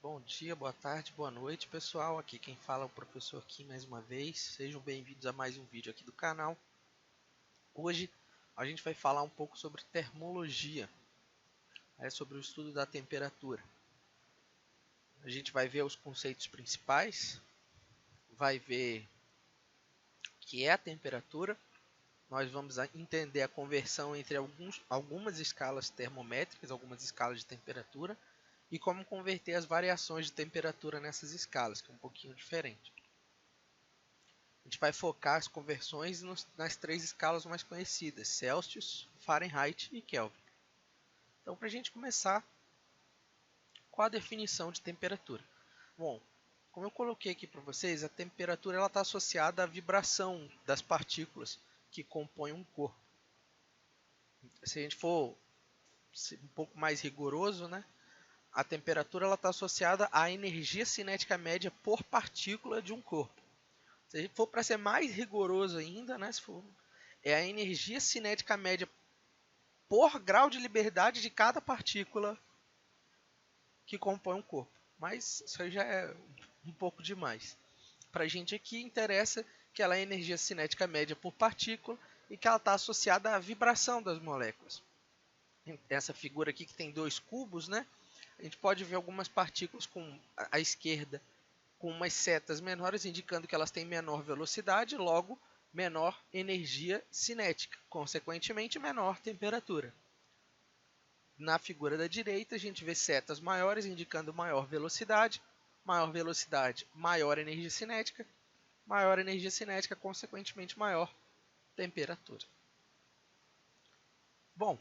Bom dia, boa tarde, boa noite, pessoal. Aqui quem fala é o professor Kim mais uma vez. Sejam bem-vindos a mais um vídeo aqui do canal. Hoje a gente vai falar um pouco sobre termologia, sobre o estudo da temperatura. A gente vai ver os conceitos principais, vai ver o que é a temperatura. Nós vamos entender a conversão entre algumas escalas termométricas, algumas escalas de temperatura, e como converter as variações de temperatura nessas escalas, que é um pouquinho diferente. A gente vai focar as conversões nas três escalas mais conhecidas, Celsius, Fahrenheit e Kelvin. Então, para a gente começar, qual a definição de temperatura? Bom, como eu coloquei aqui para vocês, a temperatura está associada à vibração das partículas que compõem um corpo. Se a gente for um pouco mais rigoroso, né, a temperatura está associada à energia cinética média por partícula de um corpo. Se a gente for para ser mais rigoroso ainda, né, é a energia cinética média por grau de liberdade de cada partícula que compõe um corpo. Mas isso aí já é um pouco demais. Para a gente aqui interessa que ela é a energia cinética média por partícula e que ela está associada à vibração das moléculas. Essa figura aqui que tem dois cubos, né? A gente pode ver algumas partículas à esquerda com umas setas menores, indicando que elas têm menor velocidade, logo menor energia cinética, consequentemente menor temperatura. Na figura da direita, a gente vê setas maiores, indicando maior velocidade, maior energia cinética, consequentemente maior temperatura. Bom,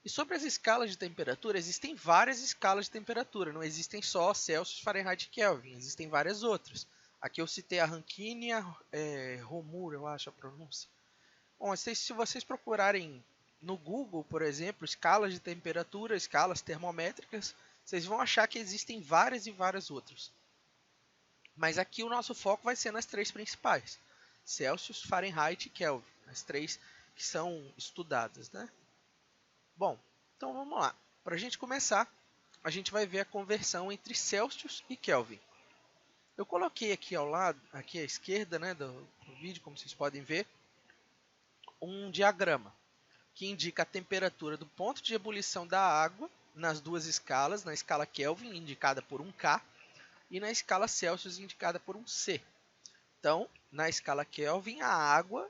e sobre as escalas de temperatura, existem várias escalas de temperatura, não existem só Celsius, Fahrenheit e Kelvin, existem várias outras. Aqui eu citei a Rankine e a Reaumur, eu acho a pronúncia. Bom, se vocês procurarem no Google, por exemplo, escalas de temperatura, escalas termométricas, vocês vão achar que existem várias e várias outras. Mas aqui o nosso foco vai ser nas três principais: Celsius, Fahrenheit e Kelvin, as três que são estudadas, né? Bom, então vamos lá. Para a gente começar, a gente vai ver a conversão entre Celsius e Kelvin. Eu coloquei aqui ao lado, aqui à esquerda, né, do vídeo, como vocês podem ver, um diagrama que indica a temperatura do ponto de ebulição da água nas duas escalas, na escala Kelvin, indicada por um K, e na escala Celsius, indicada por um C. Então, na escala Kelvin, a água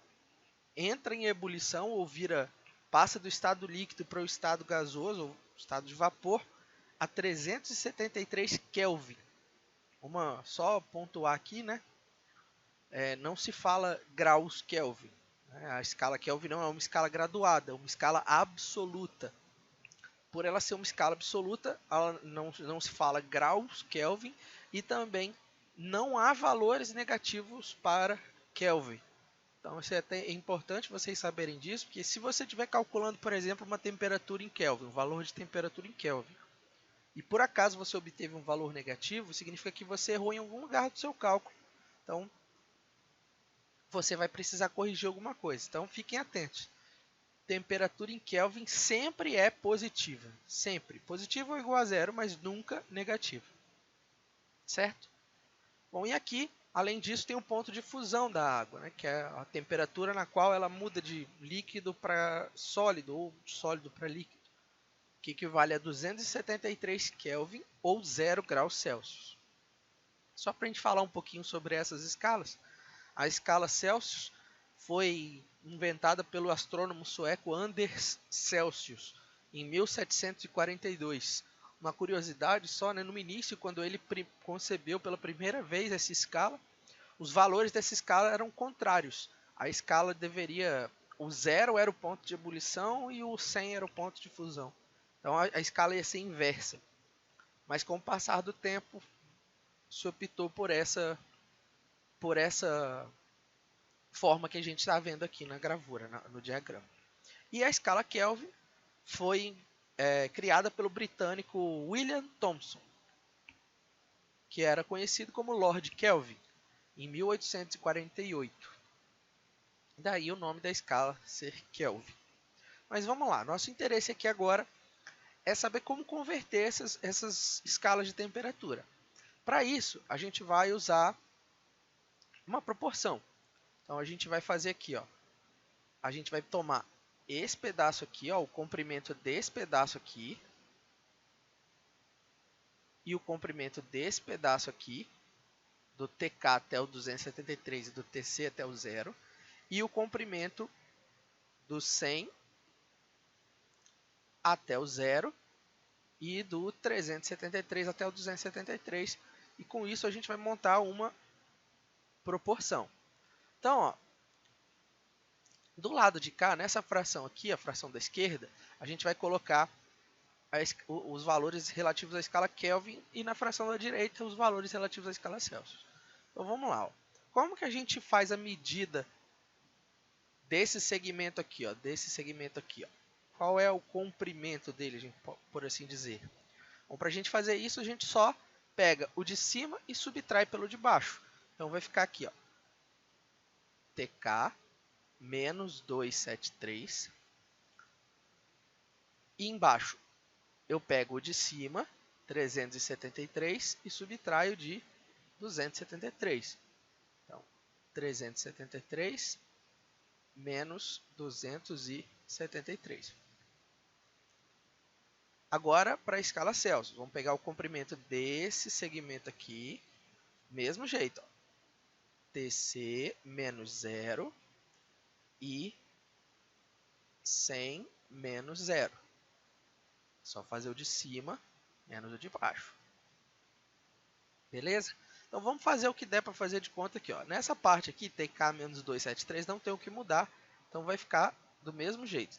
entra em ebulição ou passa do estado líquido para o estado gasoso, ou estado de vapor, a 373 Kelvin. Só pontuar aqui, né? Não se fala graus Kelvin. A escala Kelvin não é uma escala graduada, é uma escala absoluta. Por ela ser uma escala absoluta, ela não se fala graus Kelvin e também não há valores negativos para Kelvin. Então, isso é até importante vocês saberem disso, porque se você estiver calculando, por exemplo, uma temperatura em Kelvin, um valor de temperatura em Kelvin, e por acaso você obteve um valor negativo, significa que você errou em algum lugar do seu cálculo. Então, você vai precisar corrigir alguma coisa. Então, fiquem atentos. Temperatura em Kelvin sempre é positiva. Sempre. Positivo ou igual a zero, mas nunca negativo. Certo? Bom, e aqui, além disso, tem o ponto de fusão da água, né, que é a temperatura na qual ela muda de líquido para sólido ou sólido para líquido, que equivale a 273 Kelvin ou 0 graus Celsius. Só para a gente falar um pouquinho sobre essas escalas, a escala Celsius foi inventada pelo astrônomo sueco Anders Celsius em 1742. Uma curiosidade só, né, no início, quando ele concebeu pela primeira vez essa escala, os valores dessa escala eram contrários. A escala o 0 era o ponto de ebulição e o 100 era o ponto de fusão. Então a escala ia ser inversa. Mas com o passar do tempo, se optou por essa forma que a gente está vendo aqui na gravura, no diagrama. E a escala Kelvin foi criada pelo britânico William Thomson, que era conhecido como Lord Kelvin, em 1848. Daí o nome da escala ser Kelvin. Mas vamos lá, nosso interesse aqui agora é saber como converter essas escalas de temperatura. Para isso, a gente vai usar uma proporção. Então, a gente vai fazer aqui, ó. A gente vai tomar esse pedaço aqui, ó, o comprimento desse pedaço aqui, e o comprimento desse pedaço aqui, do TK até o 273 e do TC até o 0, e o comprimento do 100 até o 0 e do 373 até o 273, e com isso a gente vai montar uma proporção. Então, ó, do lado de cá, nessa fração aqui, a fração da esquerda, a gente vai colocar os valores relativos à escala Kelvin, e na fração da direita os valores relativos à escala Celsius. Então vamos lá. Ó. Como que a gente faz a medida desse segmento aqui? Ó, desse segmento aqui, ó? Qual é o comprimento dele, por assim dizer? Bom, para a gente fazer isso, a gente só pega o de cima e subtrai pelo de baixo. Então vai ficar aqui, ó, TK menos 273. E embaixo eu pego o de cima, 373, e subtraio de 273. Então, 373 menos 273. Agora, para a escala Celsius, vamos pegar o comprimento desse segmento aqui, mesmo jeito, ó, TC menos 0 e 100 menos 0. Só fazer o de cima menos o de baixo. Beleza? Então vamos fazer o que der para fazer de conta aqui. Ó. Nessa parte aqui, TK menos 273, não tem o que mudar. Então vai ficar do mesmo jeito.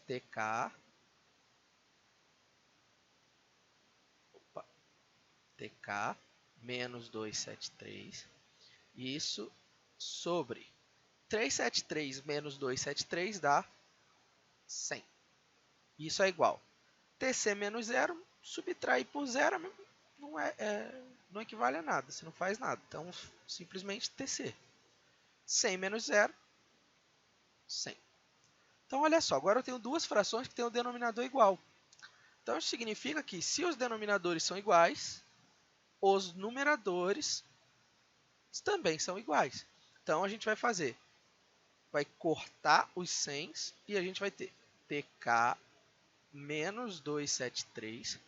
TK menos 273. Isso sobre 373 menos 273 dá 100. Isso é igual. TC menos 0, subtrair por 0 não equivale a nada, você não faz nada. Então, simplesmente TC. 100 menos 0, 100. Então, olha só, agora eu tenho duas frações que têm o denominador igual. Então, isso significa que se os denominadores são iguais, os numeradores também são iguais. Então, a gente vai cortar os 100 e a gente vai ter TK menos 273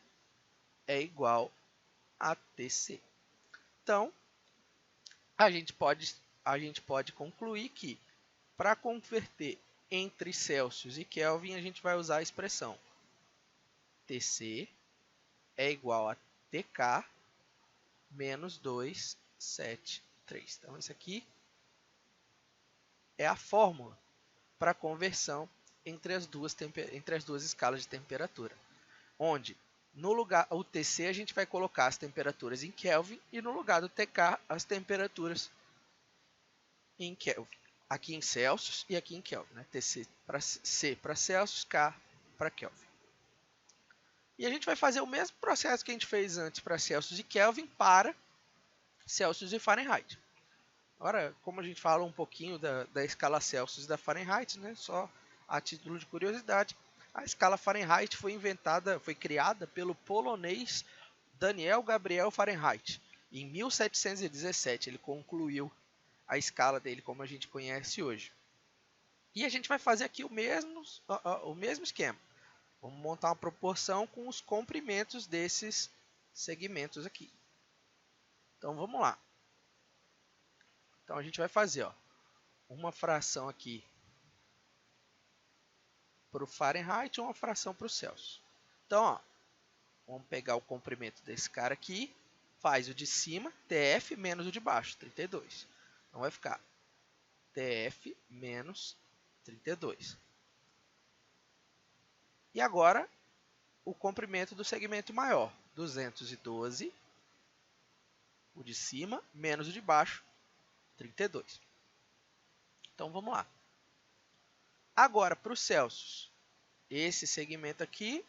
é igual a TC. Então, a gente pode concluir que, para converter entre Celsius e Kelvin, a gente vai usar a expressão TC é igual a TK menos 273. Então, isso aqui é a fórmula para conversão entre as duas escalas de temperatura, onde no lugar do TC a gente vai colocar as temperaturas em Kelvin e no lugar do TK as temperaturas em Kelvin. Aqui em Celsius e aqui em Kelvin. Né? TC para C para Celsius, K para Kelvin. E a gente vai fazer o mesmo processo que a gente fez antes para Celsius e Kelvin para Celsius e Fahrenheit. Agora, como a gente fala um pouquinho da escala Celsius e da Fahrenheit, né? Só a título de curiosidade, a escala Fahrenheit foi criada pelo polonês Daniel Gabriel Fahrenheit. Em 1717 ele concluiu a escala dele como a gente conhece hoje. E a gente vai fazer aqui o mesmo esquema. Vamos montar uma proporção com os comprimentos desses segmentos aqui. Então vamos lá. Então a gente vai fazer uma fração aqui para o Fahrenheit e uma fração para o Celsius. Então, vamos pegar o comprimento desse cara aqui, faz o de cima, TF menos o de baixo, 32. Então vai ficar TF menos 32. E agora, o comprimento do segmento maior, 212, o de cima menos o de baixo, 32. Então vamos lá. Agora, para o Celsius, esse segmento aqui,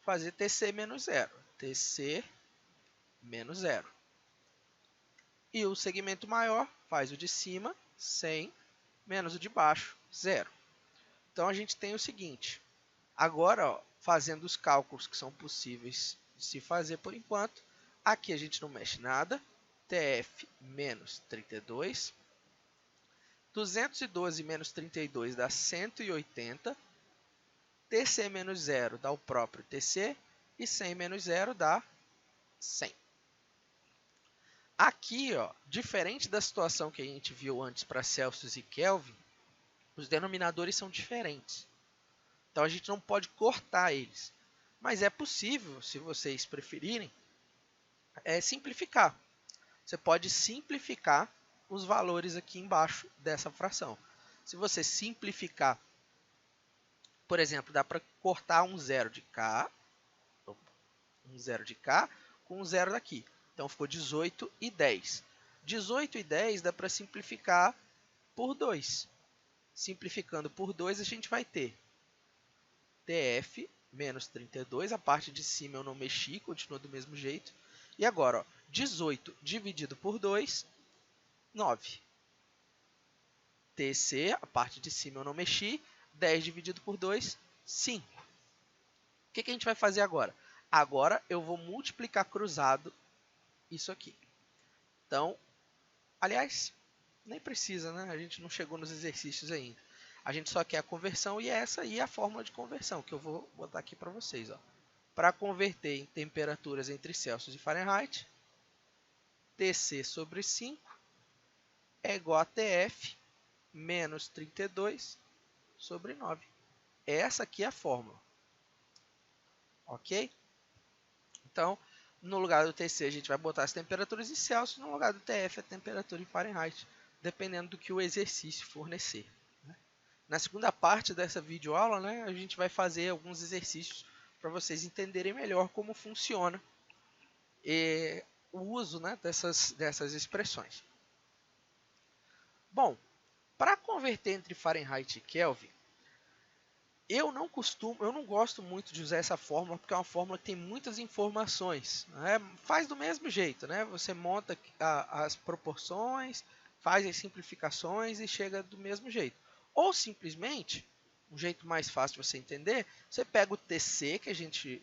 fazer TC menos 0. TC menos 0. E o segmento maior faz o de cima, 100, menos o de baixo, 0. Então, a gente tem o seguinte. Agora, fazendo os cálculos que são possíveis de se fazer por enquanto. Aqui a gente não mexe nada. TF menos 32. 212 menos 32 dá 180. TC menos 0 dá o próprio TC. E 100 menos 0 dá 100. Aqui, ó, diferente da situação que a gente viu antes para Celsius e Kelvin, os denominadores são diferentes. Então a gente não pode cortar eles. Mas é possível, se vocês preferirem, simplificar. Você pode simplificar os valores aqui embaixo dessa fração. Se você simplificar, por exemplo, dá para cortar um zero de cá, com um zero daqui. Então ficou 18 e 10. 18 e 10 dá para simplificar por 2. Simplificando por 2, a gente vai ter TF menos 32. A parte de cima eu não mexi, continua do mesmo jeito. E agora, ó, 18 dividido por 2, 9. TC, a parte de cima eu não mexi. 10 dividido por 2, 5. O que a gente vai fazer agora? Agora eu vou multiplicar cruzado isso aqui. Então, aliás, nem precisa, né? A gente não chegou nos exercícios ainda. A gente só quer a conversão e essa aí é a fórmula de conversão que eu vou botar aqui para vocês. Para converter em temperaturas entre Celsius e Fahrenheit, TC sobre 5 é igual a TF menos 32 sobre 9. Essa aqui é a fórmula. Ok? Então, no lugar do TC a gente vai botar as temperaturas em Celsius, no lugar do TF a temperatura em Fahrenheit, dependendo do que o exercício fornecer. Na segunda parte dessa videoaula, né, a gente vai fazer alguns exercícios para vocês entenderem melhor como funciona o uso, né, dessas expressões. Bom, para converter entre Fahrenheit e Kelvin, eu não gosto muito de usar essa fórmula, porque é uma fórmula que tem muitas informações. Né? Faz do mesmo jeito, né? Você monta as proporções, faz as simplificações e chega do mesmo jeito. Ou simplesmente, um jeito mais fácil de você entender, você pega o TC que a gente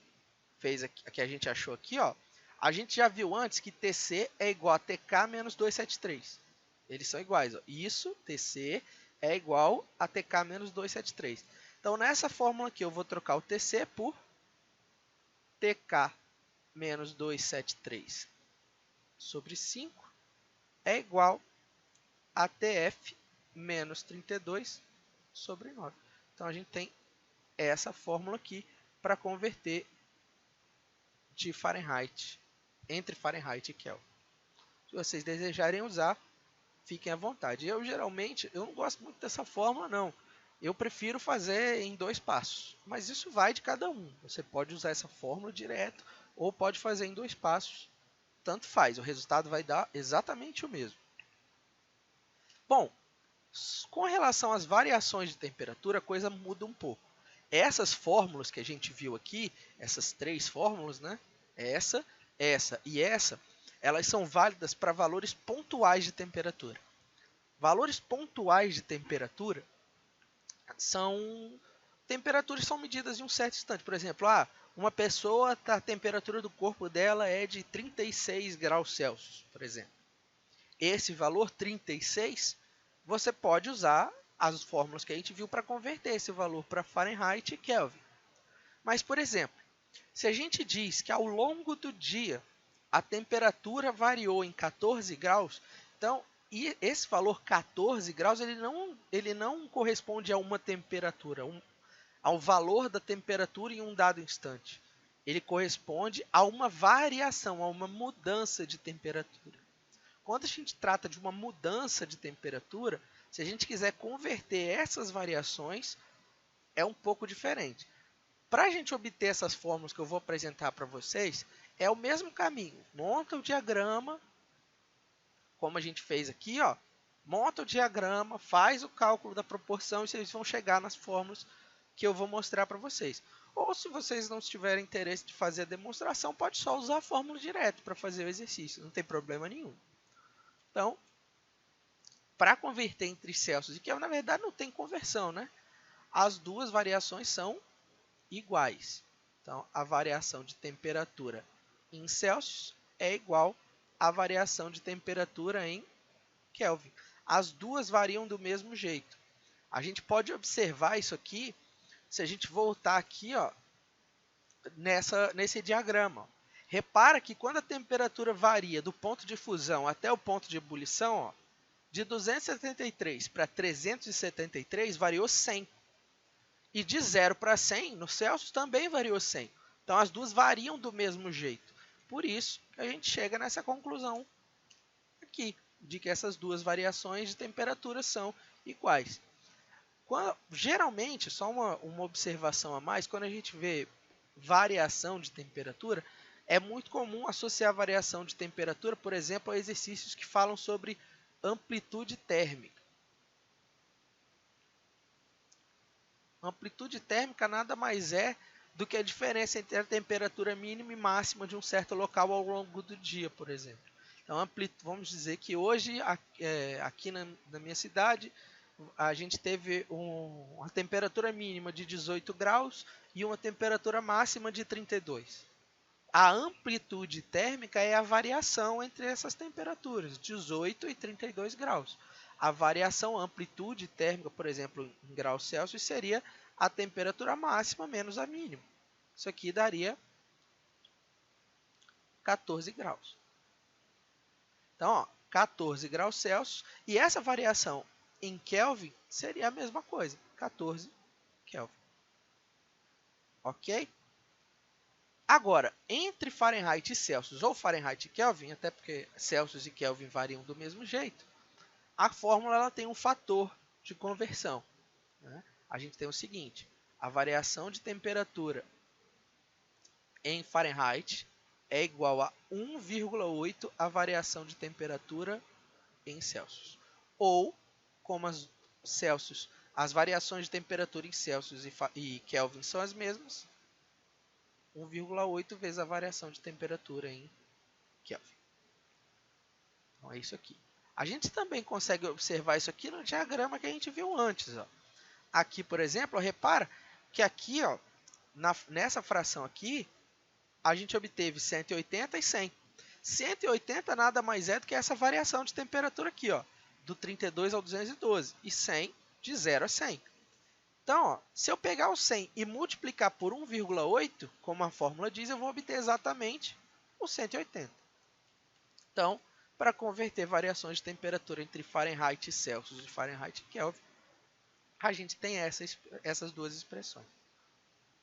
fez aqui, que a gente achou aqui, ó. A gente já viu antes que TC é igual a TK menos 273. Eles são iguais, ó. Isso, TC, é igual a TK menos 273. Então, nessa fórmula aqui, eu vou trocar o TC por TK menos 273 sobre 5 é igual a TF menos 32 sobre 9. Então, a gente tem essa fórmula aqui para converter de Fahrenheit, entre Fahrenheit e Kelvin. Se vocês desejarem usar, fiquem à vontade. Eu não gosto muito dessa fórmula, não. Eu prefiro fazer em 2 passos, mas isso vai de cada um. Você pode usar essa fórmula direto ou pode fazer em 2 passos. Tanto faz, o resultado vai dar exatamente o mesmo. Bom, com relação às variações de temperatura, a coisa muda um pouco. Essas fórmulas que a gente viu aqui, essas 3 fórmulas, né? Essa e essa, elas são válidas para valores pontuais de temperatura. Valores pontuais de temperatura temperaturas são medidas em um certo instante. Por exemplo, uma pessoa, a temperatura do corpo dela é de 36 graus Celsius, por exemplo. Esse valor 36, você pode usar as fórmulas que a gente viu para converter esse valor para Fahrenheit e Kelvin. Mas, por exemplo, se a gente diz que ao longo do dia a temperatura variou em 14 graus, então e esse valor 14 graus ele não corresponde a uma temperatura, ao valor da temperatura em um dado instante. Ele corresponde a uma variação, a uma mudança de temperatura. Quando a gente trata de uma mudança de temperatura, se a gente quiser converter essas variações, é um pouco diferente. Para a gente obter essas fórmulas que eu vou apresentar para vocês, é o mesmo caminho. Monta o diagrama, como a gente fez aqui, ó, monta o diagrama, faz o cálculo da proporção e vocês vão chegar nas fórmulas que eu vou mostrar para vocês. Ou se vocês não tiverem interesse de fazer a demonstração, pode só usar a fórmula direto para fazer o exercício, não tem problema nenhum. Então, para converter entre Celsius e Kelvin, na verdade não tem conversão, né? As duas variações são iguais. Então, a variação de temperatura em Celsius é igual à variação de temperatura em Kelvin. As duas variam do mesmo jeito. A gente pode observar isso aqui, se a gente voltar aqui, ó, nesse diagrama. Ó. Repara que quando a temperatura varia do ponto de fusão até o ponto de ebulição, ó, de 273 para 373 variou 100. E de 0 para 100, no Celsius, também variou 100. Então, as duas variam do mesmo jeito. Por isso que a gente chega nessa conclusão aqui, de que essas duas variações de temperatura são iguais. Geralmente, só uma observação a mais, quando a gente vê variação de temperatura, é muito comum associar a variação de temperatura, por exemplo, a exercícios que falam sobre amplitude térmica. Amplitude térmica nada mais é do que a diferença entre a temperatura mínima e máxima de um certo local ao longo do dia, por exemplo. Então, vamos dizer que hoje, aqui na minha cidade, a gente teve uma temperatura mínima de 18 graus e uma temperatura máxima de 32. A amplitude térmica é a variação entre essas temperaturas, 18 e 32 graus. A variação amplitude térmica, por exemplo, em graus Celsius, seria a temperatura máxima menos a mínima. Isso aqui daria 14 graus. Então, ó, 14 graus Celsius. E essa variação em Kelvin seria a mesma coisa, 14 Kelvin. Ok? Agora, entre Fahrenheit e Celsius, ou Fahrenheit e Kelvin, até porque Celsius e Kelvin variam do mesmo jeito, a fórmula ela tem um fator de conversão. Né? A gente tem o seguinte, a variação de temperatura em Fahrenheit é igual a 1,8 a variação de temperatura em Celsius. Ou, como as variações de temperatura em Celsius e Kelvin são as mesmas, 1,8 vezes a variação de temperatura em Kelvin. Então, é isso aqui. A gente também consegue observar isso aqui no diagrama que a gente viu antes. Ó. Aqui, por exemplo, ó, repara que aqui, ó, nessa fração aqui, a gente obteve 180 e 100. 180 nada mais é do que essa variação de temperatura aqui, ó, do 32 ao 212. E 100 de 0 a 100. Então, ó, se eu pegar o 100 e multiplicar por 1,8, como a fórmula diz, eu vou obter exatamente o 180. Então, para converter variações de temperatura entre Fahrenheit e Celsius e Fahrenheit e Kelvin, a gente tem essas duas expressões.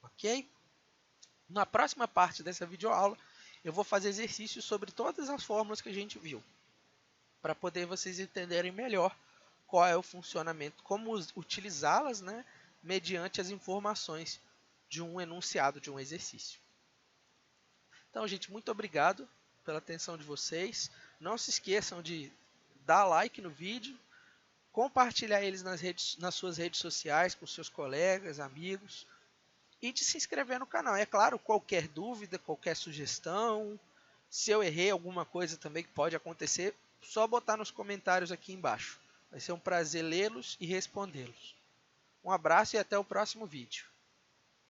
Ok? Na próxima parte dessa videoaula, eu vou fazer exercícios sobre todas as fórmulas que a gente viu, para poder vocês entenderem melhor qual é o funcionamento, como utilizá-las, né, mediante as informações de um enunciado de um exercício. Então, gente, muito obrigado pela atenção de vocês. Não se esqueçam de dar like no vídeo, compartilhar eles nas suas redes sociais com seus colegas, amigos e de se inscrever no canal. É claro, qualquer dúvida, qualquer sugestão, se eu errei alguma coisa também que pode acontecer, só botar nos comentários aqui embaixo. Vai ser um prazer lê-los e respondê-los. Um abraço e até o próximo vídeo.